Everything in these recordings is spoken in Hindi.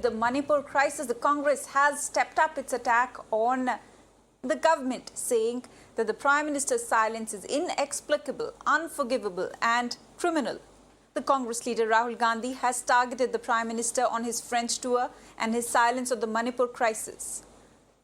with the Manipur crisis, the Congress has stepped up its attack on the government, saying that the Prime Minister's silence is inexplicable, unforgivable and criminal. The Congress leader Rahul Gandhi has targeted the Prime Minister on his French tour and his silence on the Manipur crisis.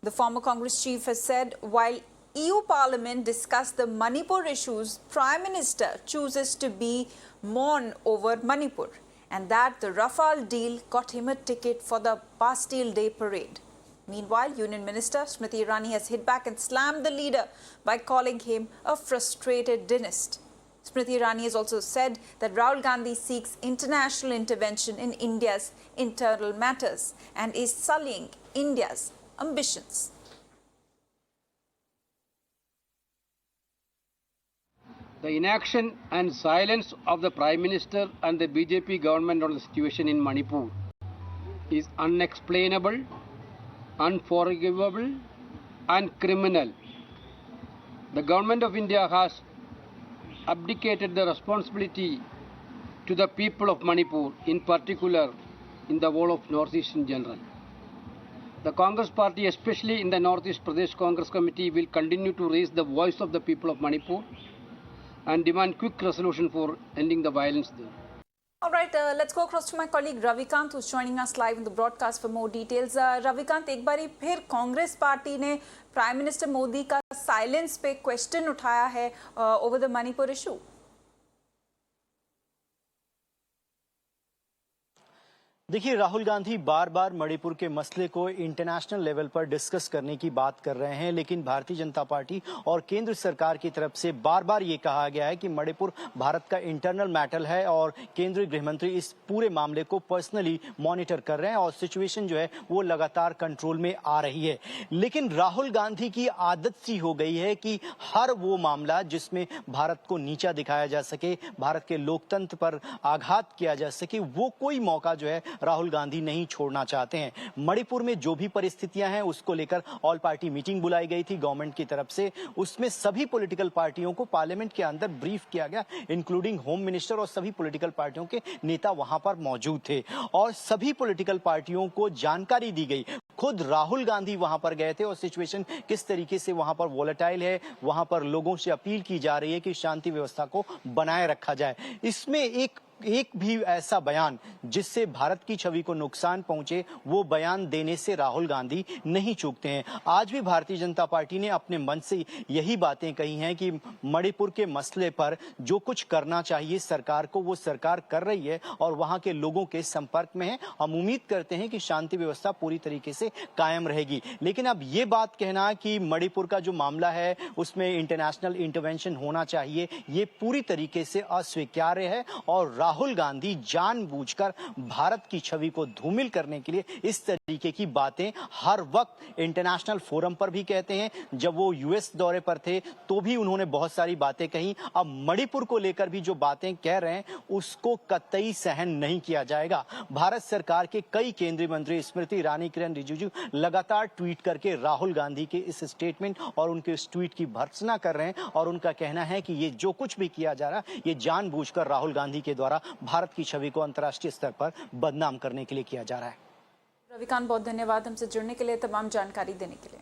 The former Congress chief has said while EU Parliament discussed the Manipur issues, Prime Minister chooses to be mourn over Manipur, and that the Rafale deal got him a ticket for the Bastille Day parade. Meanwhile, Union Minister Smriti Irani has hit back and slammed the leader by calling him a frustrated dynast. Smriti Irani has also said that Rahul Gandhi seeks international intervention in India's internal matters and is sullying India's ambitions. The inaction and silence of the Prime Minister and the BJP government on the situation in Manipur is unexplainable, unforgivable and criminal. The government of India has abdicated the responsibility to the people of Manipur, in particular in the whole of Northeast in general. The Congress party, especially in the Northeast Pradesh Congress Committee, will continue to raise the voice of the people of Manipur and demand quick resolution for ending the violence there. All right, let's go across to my colleague Ravikant, who's joining us live in the broadcast for more details. Ravikant, एक बारी फिर कांग्रेस पार्टी ने प्राइम मिनिस्टर मोदी का साइलेंस पे क्वेश्चन उठाया है ओवर द मणिपुर इशू. देखिए, राहुल गांधी बार बार मणिपुर के मसले को इंटरनेशनल लेवल पर डिस्कस करने की बात कर रहे हैं, लेकिन भारतीय जनता पार्टी और केंद्र सरकार की तरफ से बार बार ये कहा गया है कि मणिपुर भारत का इंटरनल मैटर है और केंद्रीय गृह मंत्री इस पूरे मामले को पर्सनली मॉनिटर कर रहे हैं और सिचुएशन जो है वो लगातार कंट्रोल में आ रही है. लेकिन राहुल गांधी की आदत सी हो गई है कि हर वो मामला जिसमें भारत को नीचा दिखाया जा सके, भारत के लोकतंत्र पर आघात किया जा सके, वो कोई मौका जो है राहुल गांधी नहीं छोड़ना चाहते हैं. मणिपुर में जो भी परिस्थितियां हैं उसको लेकर ऑल पार्टी मीटिंग बुलाई गई थी गवर्नमेंट की तरफ से. उसमें सभी पॉलिटिकल पार्टियों को पार्लियामेंट के अंदर ब्रीफ किया गया, इंक्लूडिंग होम मिनिस्टर, और सभी पॉलिटिकल पार्टियों के नेता वहां पर मौजूद थे और सभी पॉलिटिकल पार्टियों को जानकारी दी गई. खुद राहुल गांधी वहां पर गए थे और सिचुएशन किस तरीके से वहां पर वोलेटाइल है, वहां पर लोगों से अपील की जा रही है कि शांति व्यवस्था को बनाए रखा जाए. इसमें एक भी ऐसा बयान जिससे भारत की छवि को नुकसान पहुंचे, वो बयान देने से राहुल गांधी नहीं चूकते हैं. आज भी भारतीय जनता पार्टी ने अपने मन से यही बातें कही हैं कि मणिपुर के मसले पर जो कुछ करना चाहिए सरकार को, वो सरकार कर रही है और वहां के लोगों के संपर्क में है. हम उम्मीद करते हैं कि शांति व्यवस्था पूरी तरीके से कायम रहेगी. लेकिन अब ये बात कहना कि मणिपुर का जो मामला है उसमें इंटरनेशनल इंटरवेंशन होना चाहिए, ये पूरी तरीके से अस्वीकार्य है और राहुल गांधी जानबूझकर भारत की छवि को धूमिल करने के लिए इस तरीके की बातें हर वक्त इंटरनेशनल फोरम पर भी कहते हैं. जब वो यूएस दौरे पर थे तो भी उन्होंने बहुत सारी बातें कही. अब मणिपुर को लेकर भी जो बातें कह रहे हैं उसको कतई सहन नहीं किया जाएगा. भारत सरकार के कई केंद्रीय मंत्री स्मृति ईरानी, किरण रिजिजू लगातार ट्वीट करके राहुल गांधी के इस स्टेटमेंट और उनके इस ट्वीट की भर्त्सना कर रहे हैं और उनका कहना है कि ये जो कुछ भी किया जा रहा है ये जानबूझकर राहुल गांधी के द्वारा भारत की छवि को अंतर्राष्ट्रीय स्तर पर बदनाम करने के लिए किया जा रहा है. रविकांत, बहुत धन्यवाद हमसे जुड़ने के लिए, तमाम जानकारी देने के लिए.